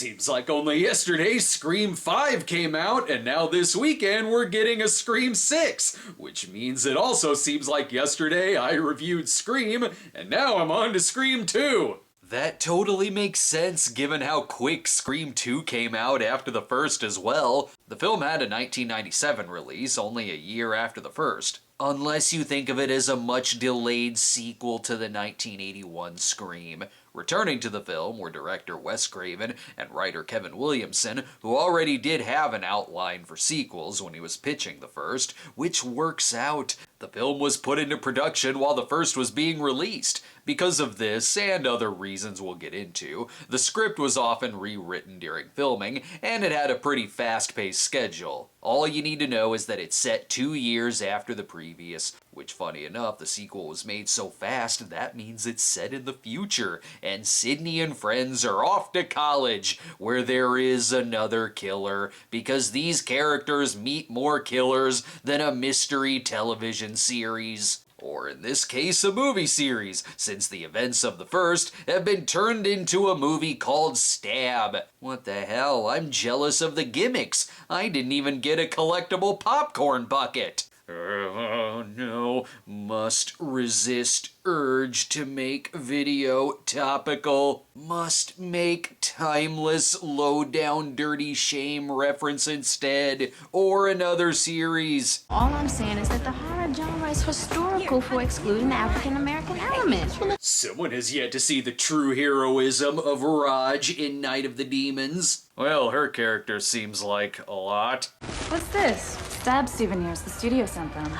Seems like only yesterday Scream 5 came out, and now this weekend we're getting a Scream 6, which means it also seems like yesterday I reviewed Scream, and now I'm on to Scream 2. That totally makes sense given how quick Scream 2 came out after the first as well. The film had a 1997 release, only a year after the first. Unless you think of it as a much delayed sequel to the 1981 Scream. Returning to the film were director Wes Craven and writer Kevin Williamson, who already did have an outline for sequels when he was pitching the first, which works out. The film was put into production while the first was being released. Because of this, and other reasons we'll get into, the script was often rewritten during filming, and it had a pretty fast-paced schedule. All you need to know is that it's set 2 years after the previous, which, funny enough, the sequel was made so fast that means it's set in the future, and Sydney and friends are off to college, where there is another killer, because these characters meet more killers than a mystery television series. Or in this case, a movie series, since the events of the first have been turned into a movie called Stab. What the hell, I'm jealous of the gimmicks. I didn't even get a collectible popcorn bucket. Oh no, must resist urge to make video topical. Must make timeless low-down dirty shame reference instead, or another series. All I'm saying is that the horror genre is historical for excluding the African-American element. Someone has yet to see the true heroism of Raj in Night of the Demons. Well, her character seems like a lot. What's this? Stab souvenirs. The studio sent them.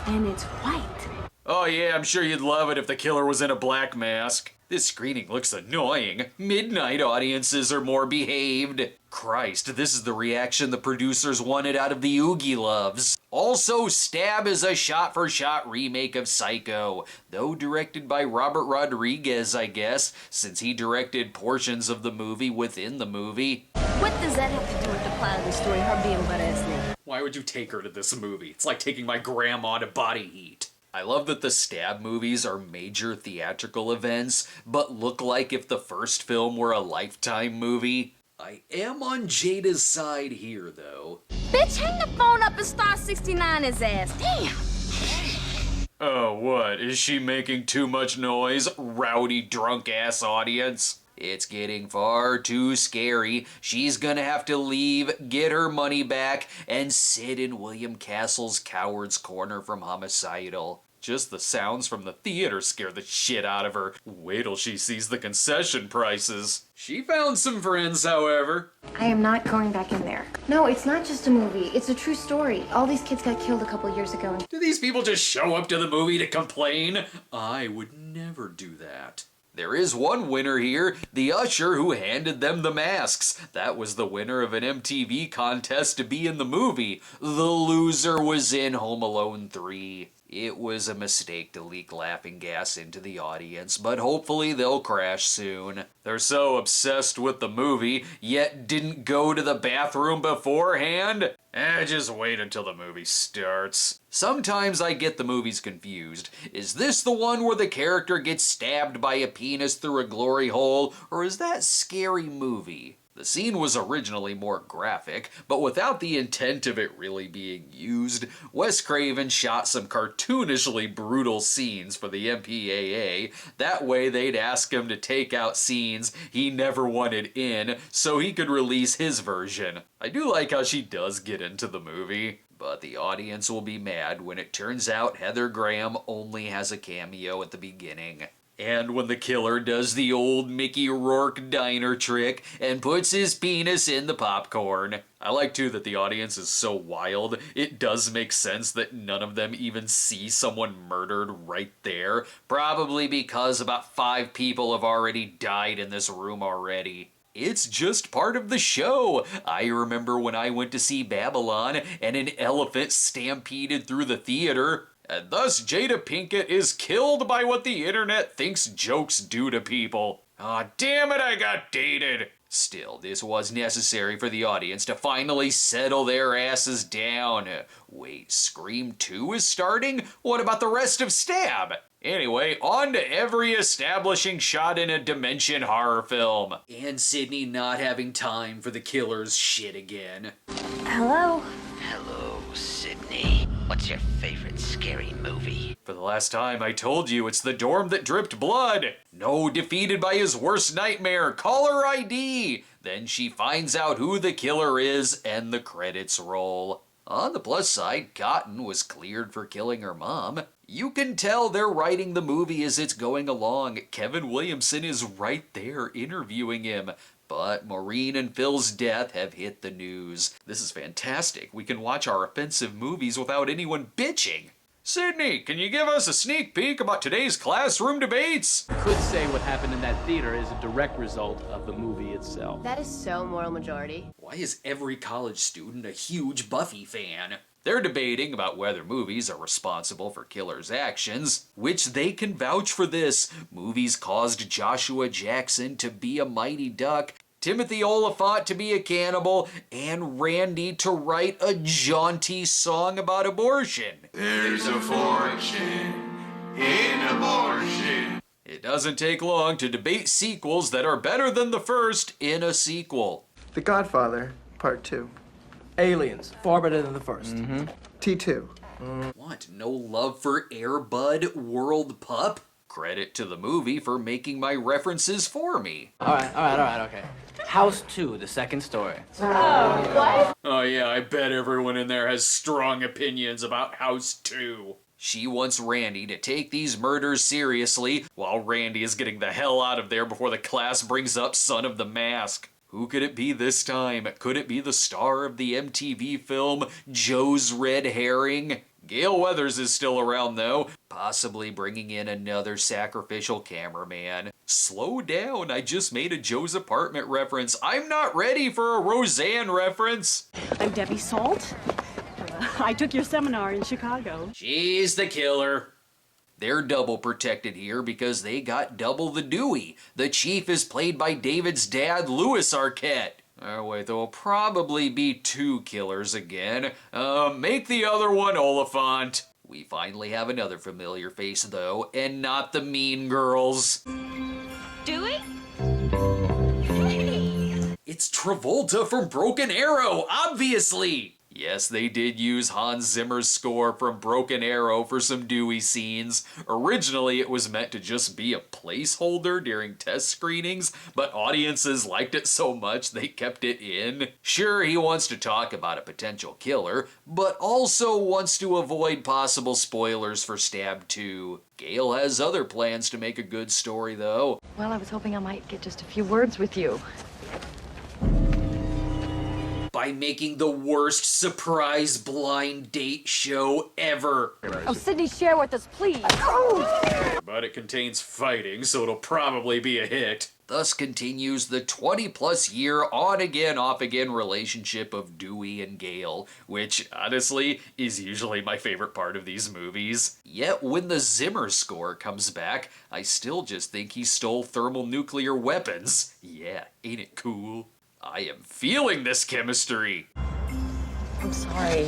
And it's white. Oh yeah, I'm sure you'd love it if the killer was in a black mask. This screening looks annoying. Midnight audiences are more behaved. Christ, this is the reaction the producers wanted out of the Oogie Loves. Also, Stab is a shot-for-shot remake of Psycho, though directed by Robert Rodriguez, I guess, since he directed portions of the movie within the movie. What does that have to do with the plot of the story, her being butt-ass? Why would you take her to this movie? It's like taking my grandma to Body Heat. I love that the Stab movies are major theatrical events, but look like if the first film were a Lifetime movie. I am on Jada's side here, though. Bitch, hang the phone up and start 69 his ass. Damn. Oh, what? Is she making too much noise? Rowdy, drunk-ass audience? It's getting far too scary. She's gonna have to leave, get her money back, and sit in William Castle's Coward's Corner from Homicidal. Just the sounds from the theater scare the shit out of her. Wait till she sees the concession prices. She found some friends, however. I am not going back in there. No, it's not just a movie. It's a true story. All these kids got killed a couple years ago. Do these people just show up to the movie to complain? I would never do that. There is one winner here, the usher who handed them the masks. That was the winner of an MTV contest to be in the movie. The loser was in Home Alone 3. It was a mistake to leak laughing gas into the audience, but hopefully they'll crash soon. They're so obsessed with the movie, yet didn't go to the bathroom beforehand? Just wait until the movie starts. Sometimes I get the movies confused. Is this the one where the character gets stabbed by a penis through a glory hole, or is that Scary Movie? The scene was originally more graphic, but without the intent of it really being used, Wes Craven shot some cartoonishly brutal scenes for the MPAA. That way they'd ask him to take out scenes he never wanted in, so he could release his version. I do like how she does get into the movie, but the audience will be mad when it turns out Heather Graham only has a cameo at the beginning. And when the killer does the old Mickey Rourke diner trick and puts his penis in the popcorn. I like too that the audience is so wild, it does make sense that none of them even see someone murdered right there. Probably because about 5 people have already died in this room already. It's just part of the show. I remember when I went to see Babylon and an elephant stampeded through the theater. And thus Jada Pinkett is killed by what the internet thinks jokes do to people. Aw, damn it, I got dated. Still, this was necessary for the audience to finally settle their asses down. Wait, Scream 2 is starting? What about the rest of Stab? Anyway, on to every establishing shot in a Dimension horror film. And Sydney not having time for the killer's shit again. Hello? Hello, Sydney. What's your favorite scary movie? For the last time, I told you it's the dorm that dripped blood. No, defeated by his worst nightmare. Caller ID. Then she finds out who the killer is and the credits roll. On the plus side, Cotton was cleared for killing her mom. You can tell they're writing the movie as it's going along. Kevin Williamson is right there interviewing him. But Maureen and Phil's death have hit the news. This is fantastic. We can watch our offensive movies without anyone bitching. Sydney, can you give us a sneak peek about today's classroom debates? Could say what happened in that theater is a direct result of the movie itself. That is so moral majority. Why is every college student a huge Buffy fan? They're debating about whether movies are responsible for killers' actions, which they can vouch for this. Movies caused Joshua Jackson to be a mighty duck, Timothy Oliphant to be a cannibal, and Randy to write a jaunty song about abortion. There's a fortune in abortion. It doesn't take long to debate sequels that are better than the first in a sequel. The Godfather, Part 2. Aliens, far better than the first. T2. What, no love for Air Bud World Pup? Credit to the movie for making my references for me. All right, okay. House 2, the second story. Oh yeah, I bet everyone in there has strong opinions about House 2. She wants Randy to take these murders seriously, while Randy is getting the hell out of there before the class brings up Son of the Mask. Who could it be this time? Could it be the star of the MTV film Joe's Red Herring? Gail Weathers is still around though, possibly bringing in another sacrificial cameraman. Slow down, I just made a Joe's Apartment reference. I'm not ready for a Roseanne reference. I'm Debbie Salt. I took your seminar in Chicago. She's the killer. They're double protected here because they got double the Dewey. The chief is played by David's dad, Louis Arquette. Oh wait, there will probably be two killers again. Make the other one Oliphant. We finally have another familiar face though, and not the Mean Girls. Dewey? It's Travolta from Broken Arrow, obviously! Yes, they did use Hans Zimmer's score from Broken Arrow for some Dewey scenes. Originally, it was meant to just be a placeholder during test screenings, but audiences liked it so much they kept it in. Sure, he wants to talk about a potential killer, but also wants to avoid possible spoilers for Stab 2. Gail has other plans to make a good story, though. Well, I was hoping I might get just a few words with you. By making the worst surprise blind date show ever. Oh, Sydney, share with us, please. But it contains fighting, so it'll probably be a hit. Thus continues the 20-plus year on-again, off-again relationship of Dewey and Gail, which, honestly, is usually my favorite part of these movies. Yet when the Zimmer score comes back, I still just think he stole thermonuclear weapons. Yeah, ain't it cool? I am feeling this chemistry. I'm sorry.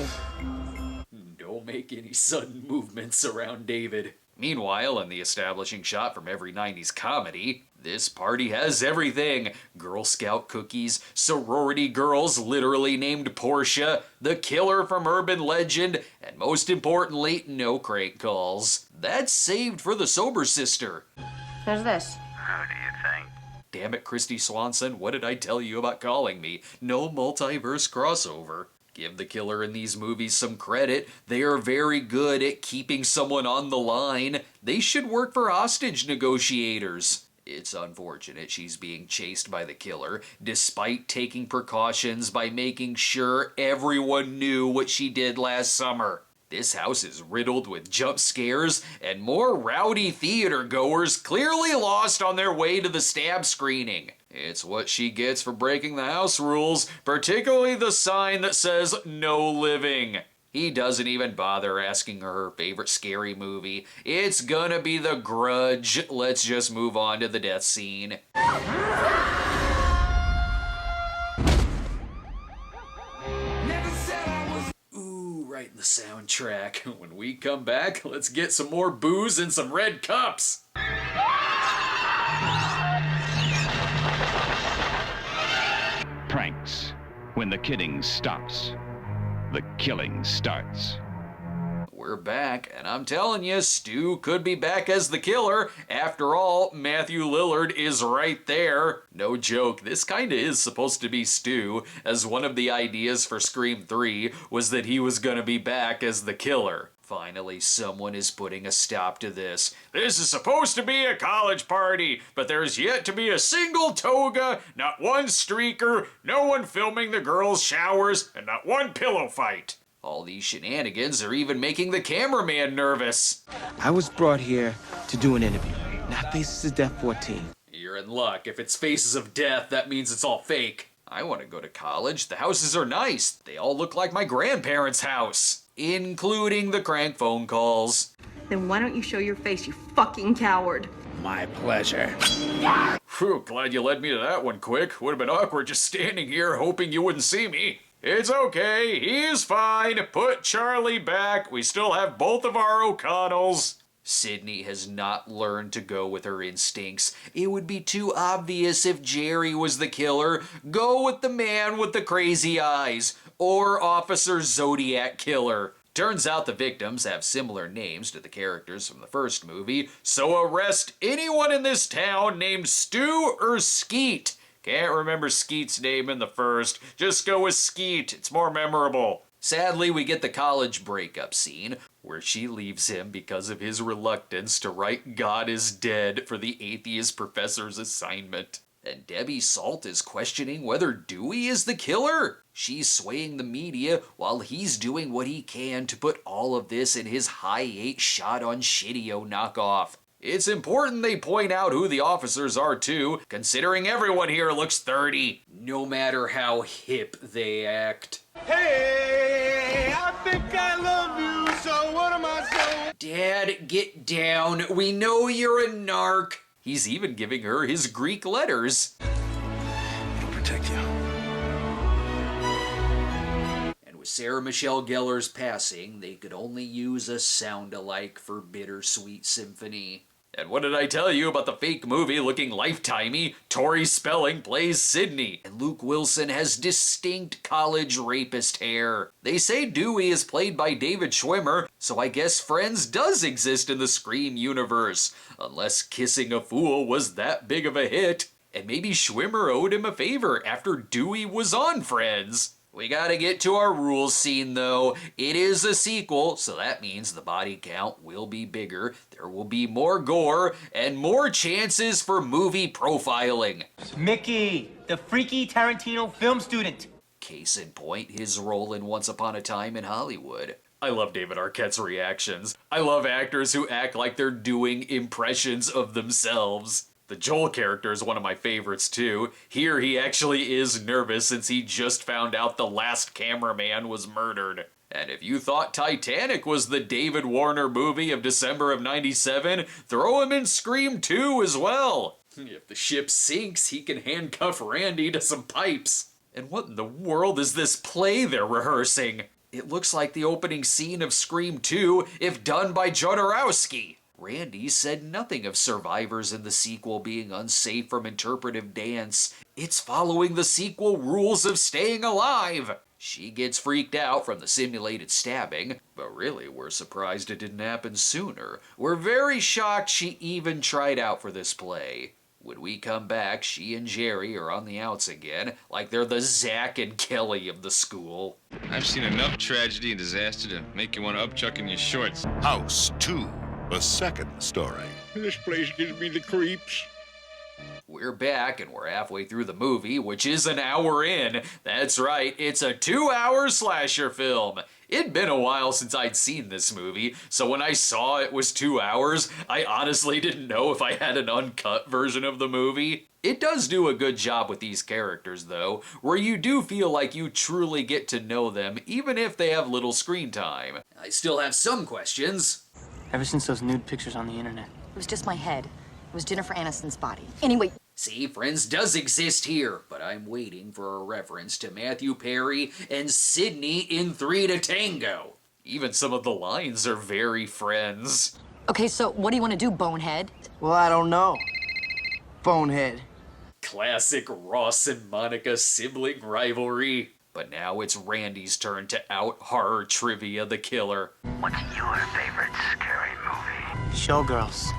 Don't make any sudden movements around David. Meanwhile, in the establishing shot from every 90s comedy, this party has everything. Girl Scout cookies, sorority girls literally named Portia, the killer from Urban Legend, and most importantly, no crank calls. That's saved for the sober sister. There's this. How do you think? Damn it, Christy Swanson, what did I tell you about calling me? No multiverse crossover. Give the killer in these movies some credit. They are very good at keeping someone on the line. They should work for hostage negotiators. It's unfortunate she's being chased by the killer, despite taking precautions by making sure everyone knew what she did last summer. This house is riddled with jump scares, and more rowdy theater goers clearly lost on their way to the Stab screening. It's what she gets for breaking the house rules, particularly the sign that says no living. He doesn't even bother asking her favorite scary movie. It's gonna be The Grudge. Let's just move on to the death scene. the soundtrack. When we come back, let's get some more booze and some red cups. Pranks. When the kidding stops, the killing starts. We're back, and I'm telling you, Stu could be back as the killer. After all, Matthew Lillard is right there. No joke, this kinda is supposed to be Stu, as one of the ideas for Scream 3 was that he was gonna be back as the killer. Finally, someone is putting a stop to this. This is supposed to be a college party, but there's yet to be a single toga, not one streaker, no one filming the girls' showers, and not one pillow fight. All these shenanigans are even making the cameraman nervous. I was brought here to do an interview, not Faces of Death 14. You're in luck. If it's Faces of Death, that means it's all fake. I want to go to college. The houses are nice. They all look like my grandparents' house, including the crank phone calls. Then why don't you show your face, you fucking coward? My pleasure. Whew, glad you led me to that one quick. Would have been awkward just standing here hoping you wouldn't see me. It's okay, he's fine. Put Charlie back. We still have both of our O'Connells. Sydney has not learned to go with her instincts. It would be too obvious if Jerry was the killer. Go with the man with the crazy eyes. Or Officer Zodiac Killer. Turns out the victims have similar names to the characters from the first movie, so arrest anyone in this town named Stu or Skeet. Can't remember Skeet's name in the first. Just go with Skeet. It's more memorable. Sadly, we get the college breakup scene, where she leaves him because of his reluctance to write God is dead for the atheist professor's assignment. And Debbie Salt is questioning whether Dewey is the killer. She's swaying the media while he's doing what he can to put all of this in his high 8 shot on Shitty-O knockoff. It's important they point out who the officers are too, considering everyone here looks 30, no matter how hip they act. Hey, I think I love you, so what am I saying? Dad, get down. We know you're a narc. He's even giving her his Greek letters. I'll protect you. And with Sarah Michelle Gellar's passing, they could only use a sound-alike for Bittersweet Symphony. And what did I tell you about the fake movie looking lifetimey? Tori Spelling plays Sydney, and Luke Wilson has distinct college rapist hair. They say Dewey is played by David Schwimmer, so I guess Friends does exist in the Scream universe, unless Kissing a Fool was that big of a hit. And maybe Schwimmer owed him a favor after Dewey was on Friends. We gotta get to our rules scene though. It is a sequel, so that means the body count will be bigger, there will be more gore, and more chances for movie profiling. Mickey, the freaky Tarantino film student. Case in point, his role in Once Upon a Time in Hollywood. I love David Arquette's reactions. I love actors who act like they're doing impressions of themselves. The Joel character is one of my favorites too. Here he actually is nervous since he just found out the last cameraman was murdered. And if you thought Titanic was the David Warner movie of December of '97, throw him in Scream 2 as well. If the ship sinks, he can handcuff Randy to some pipes. And what in the world is this play they're rehearsing? It looks like the opening scene of Scream 2 if done by Jodorowsky. Randy said nothing of survivors in the sequel being unsafe from interpretive dance. It's following the sequel rules of staying alive. She gets freaked out from the simulated stabbing, but really we're surprised it didn't happen sooner. We're very shocked she even tried out for this play. When we come back, she and Jerry are on the outs again, like they're the Zach and Kelly of the school. I've seen enough tragedy and disaster to make you want to upchuck in your shorts. House 2. The second story. This place gives me the creeps. We're back and we're halfway through the movie, which is an hour in. That's right, it's a 2-hour slasher film. It'd been a while since I'd seen this movie, so when I saw it was 2 hours, I honestly didn't know if I had an uncut version of the movie. It does do a good job with these characters though, where you do feel like you truly get to know them, even if they have little screen time. I still have some questions. Ever since those nude pictures on the internet. It was just my head. It was Jennifer Aniston's body. Anyway. See, Friends does exist here, but I'm waiting for a reference to Matthew Perry and Sydney in 3 to Tango. Even some of the lines are very Friends. Okay, so what do you want to do, bonehead? Well, I don't know. Bonehead. Classic Ross and Monica sibling rivalry. But now it's Randy's turn to out-horror trivia the killer. What's your favorite scary movie? Showgirls.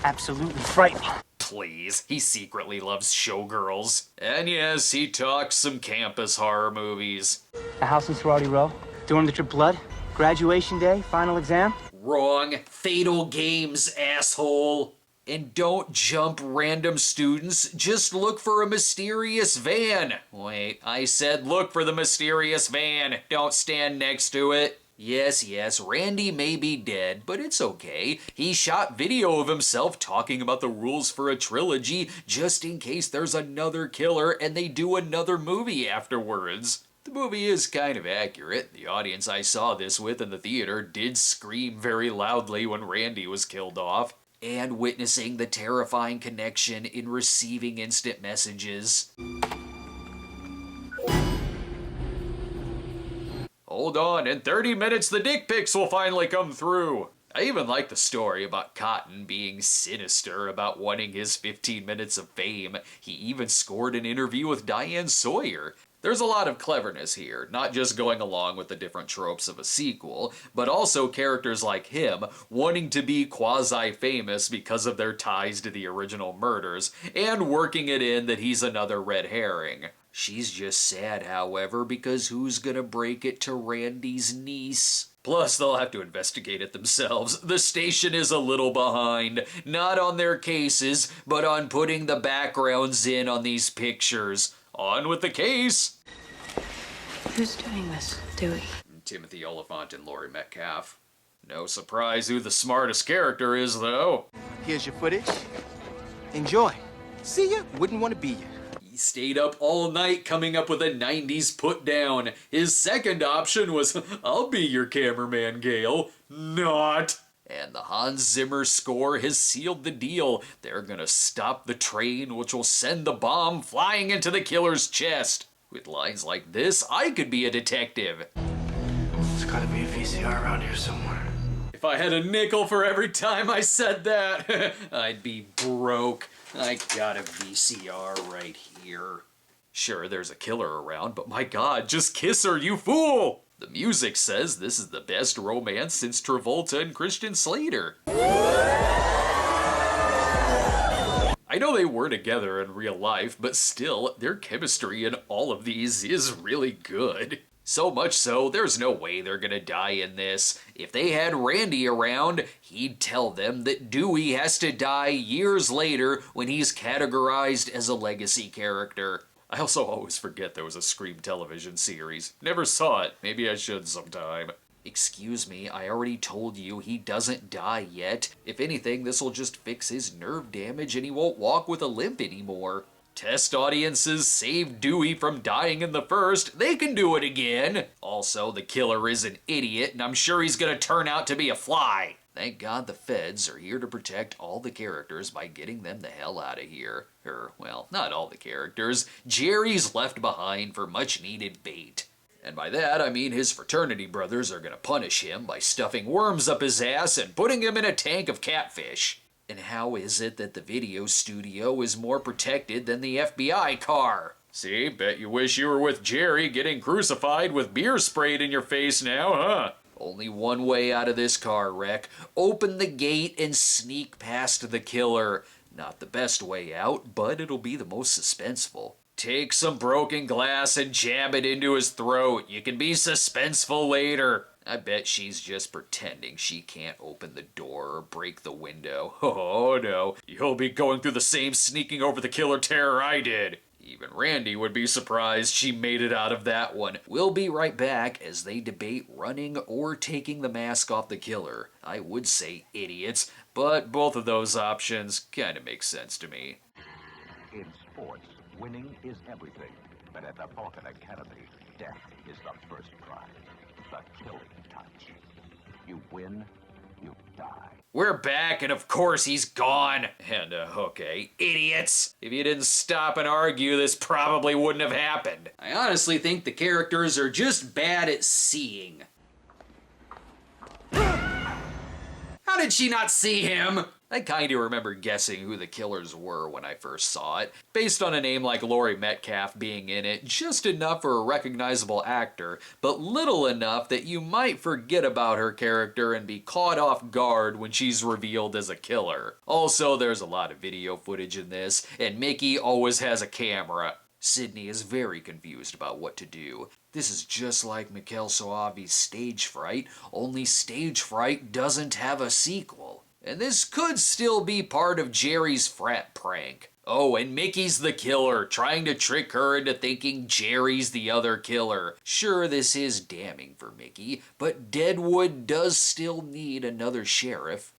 Absolutely frightening. Please, he secretly loves Showgirls. And yes, he talks some campus horror movies. A House in Sorority Row. Doing the Trip Blood. Graduation day. Final exam. Wrong. Fatal Games, asshole. And don't jump random students, just look for a mysterious van. Wait, I said look for the mysterious van, don't stand next to it. Yes, Randy may be dead, but it's okay. He shot video of himself talking about the rules for a trilogy just in case there's another killer and they do another movie afterwards. The movie is kind of accurate. The audience I saw this with in the theater did scream very loudly when Randy was killed off. And witnessing the terrifying connection in receiving instant messages. Hold on, in 30 minutes the dick pics will finally come through. I even like the story about Cotton being sinister about wanting his 15 minutes of fame. He even scored an interview with Diane Sawyer. There's a lot of cleverness here, not just going along with the different tropes of a sequel, but also characters like him wanting to be quasi-famous because of their ties to the original murders, and working it in that he's another red herring. She's just sad, however, because who's gonna break it to Randy's niece? Plus, they'll have to investigate it themselves. The station is a little behind, not on their cases, but on putting the backgrounds in on these pictures. On with the case! Who's doing this, Dewey? Timothy Oliphant and Laurie Metcalf. No surprise who the smartest character is, though. Here's your footage. Enjoy. See ya. Wouldn't want to be ya. He stayed up all night coming up with a 90s put down. His second option was, I'll be your cameraman, Gail. Not. And the Hans Zimmer score has sealed the deal. They're gonna stop the train, which will send the bomb flying into the killer's chest. With lines like this, I could be a detective. There's gotta be a VCR around here somewhere. If I had a nickel for every time I said that, I'd be broke. I got a VCR right here. Sure, there's a killer around, but my God, just kiss her, you fool! The music says this is the best romance since Travolta and Christian Slater. I know they were together in real life, but still, their chemistry in all of these is really good. So much so, there's no way they're gonna die in this. If they had Randy around, he'd tell them that Dewey has to die years later when he's categorized as a legacy character. I also always forget there was a Scream television series. Never saw it. Maybe I should sometime. Excuse me, I already told you he doesn't die yet. If anything, this'll just fix his nerve damage and he won't walk with a limp anymore. Test audiences saved Dewey from dying in the first. They can do it again. Also, the killer is an idiot and I'm sure he's gonna turn out to be a fly. Thank God the feds are here to protect all the characters by getting them the hell out of here. Well, not all the characters. Jerry's left behind for much needed bait. And by that, I mean his fraternity brothers are gonna punish him by stuffing worms up his ass and putting him in a tank of catfish. And how is it that the video studio is more protected than the FBI car? See, bet you wish you were with Jerry getting crucified with beer sprayed in your face now, huh? Only one way out of this car wreck. Open the gate and sneak past the killer. Not the best way out, but it'll be the most suspenseful. Take some broken glass and jam it into his throat. You can be suspenseful later. I bet she's just pretending she can't open the door or break the window. Oh no, you'll be going through the same sneaking over the killer terror I did. Even Randy would be surprised she made it out of that one. We'll be right back as they debate running or taking the mask off the killer. I would say idiots, but both of those options kind of make sense to me. In sports, winning is everything. But at the Vulcan Academy, death is the first prize. The killing touch. You win, you die. We're back, and of course he's gone. And, okay, idiots. If you didn't stop and argue, this probably wouldn't have happened. I honestly think the characters are just bad at seeing. How did she not see him? I kinda remember guessing who the killers were when I first saw it, based on a name like Laurie Metcalf being in it, just enough for a recognizable actor, but little enough that you might forget about her character and be caught off guard when she's revealed as a killer. Also, there's a lot of video footage in this, and Mickey always has a camera. Sydney is very confused about what to do. This is just like Mikhail Soavi's Stage Fright, only Stage Fright doesn't have a sequel. And this could still be part of Jerry's frat prank. Oh, and Mickey's the killer, trying to trick her into thinking Jerry's the other killer. Sure, this is damning for Mickey, but Deadwood does still need another sheriff.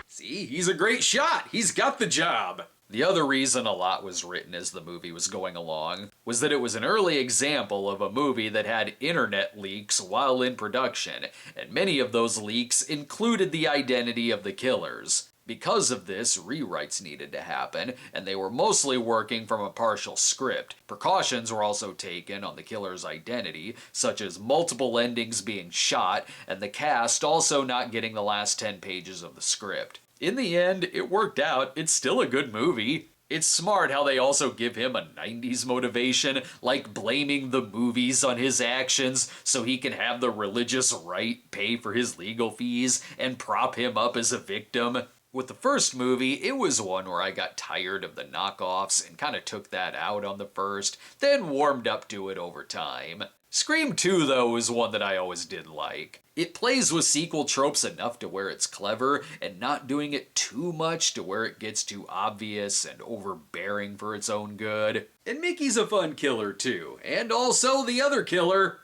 See, he's a great shot. He's got the job. The other reason a lot was written as the movie was going along was that it was an early example of a movie that had internet leaks while in production, and many of those leaks included the identity of the killers. Because of this, rewrites needed to happen, and they were mostly working from a partial script. Precautions were also taken on the killer's identity, such as multiple endings being shot, and the cast also not getting the last 10 pages of the script. In the end, it worked out. It's still a good movie. It's smart how they also give him a 90s motivation, like blaming the movies on his actions so he can have the religious right pay for his legal fees and prop him up as a victim. With the first movie, it was one where I got tired of the knockoffs and kind of took that out on the first, then warmed up to it over time. Scream 2, though, is one that I always did like. It plays with sequel tropes enough to where it's clever, and not doing it too much to where it gets too obvious and overbearing for its own good. And Mickey's a fun killer, too. And also the other killer.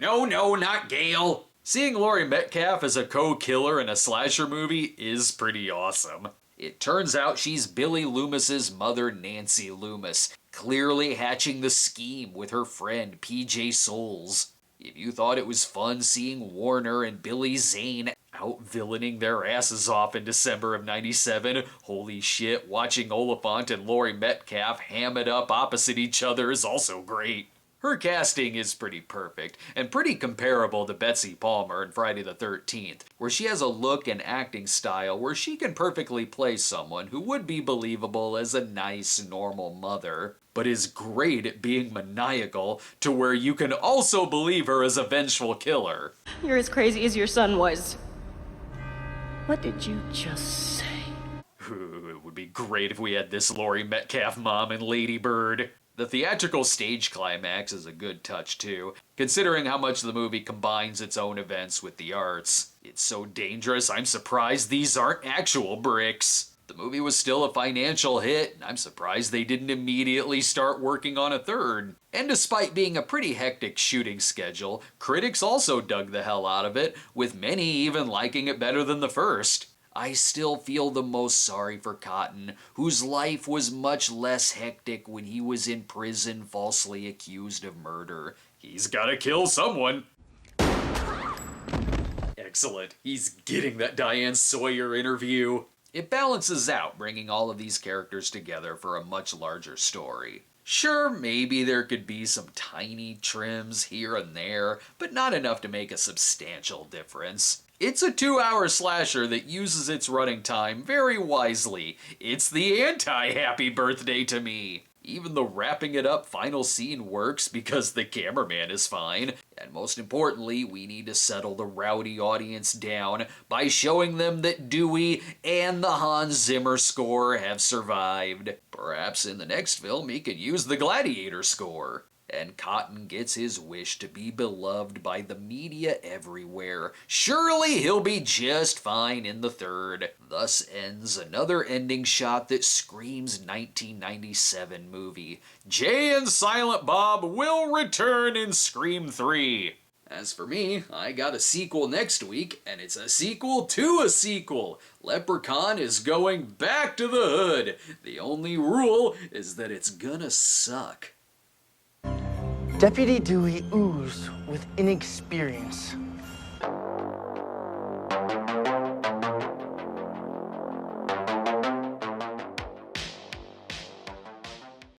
No, not Gail. Seeing Laurie Metcalf as a co-killer in a slasher movie is pretty awesome. It turns out she's Billy Loomis's mother, Nancy Loomis, clearly hatching the scheme with her friend PJ Souls. If you thought it was fun seeing Warner and Billy Zane out-villaining their asses off in December of '97, holy shit, watching Oliphant and Laurie Metcalf ham it up opposite each other is also great. Her casting is pretty perfect, and pretty comparable to Betsy Palmer in Friday the 13th, where she has a look and acting style where she can perfectly play someone who would be believable as a nice, normal mother, but is great at being maniacal to where you can also believe her as a vengeful killer. You're as crazy as your son was. What did you just say? It would be great if we had this Laurie Metcalf mom in Lady Bird. The theatrical stage climax is a good touch too, considering how much the movie combines its own events with the arts. It's so dangerous, I'm surprised these aren't actual bricks. The movie was still a financial hit, and I'm surprised they didn't immediately start working on a third. And despite being a pretty hectic shooting schedule, critics also dug the hell out of it, with many even liking it better than the first. I still feel the most sorry for Cotton, whose life was much less hectic when he was in prison falsely accused of murder. He's gotta kill someone. Excellent. He's getting that Diane Sawyer interview. It balances out, bringing all of these characters together for a much larger story. Sure, maybe there could be some tiny trims here and there, but not enough to make a substantial difference. It's a 2-hour slasher that uses its running time very wisely. It's the anti-Happy Birthday to me. Even the wrapping it up final scene works because the cameraman is fine. And most importantly, we need to settle the rowdy audience down by showing them that Dewey and the Hans Zimmer score have survived. Perhaps in the next film he could use the Gladiator score. And Cotton gets his wish to be beloved by the media everywhere. Surely he'll be just fine in the third. Thus ends another ending shot that screams 1997 movie. Jay and Silent Bob will return in Scream 3. As for me, I got a sequel next week, and it's a sequel to a sequel. Leprechaun is going back to the hood. The only rule is that it's gonna suck. Deputy Dewey oozed with inexperience.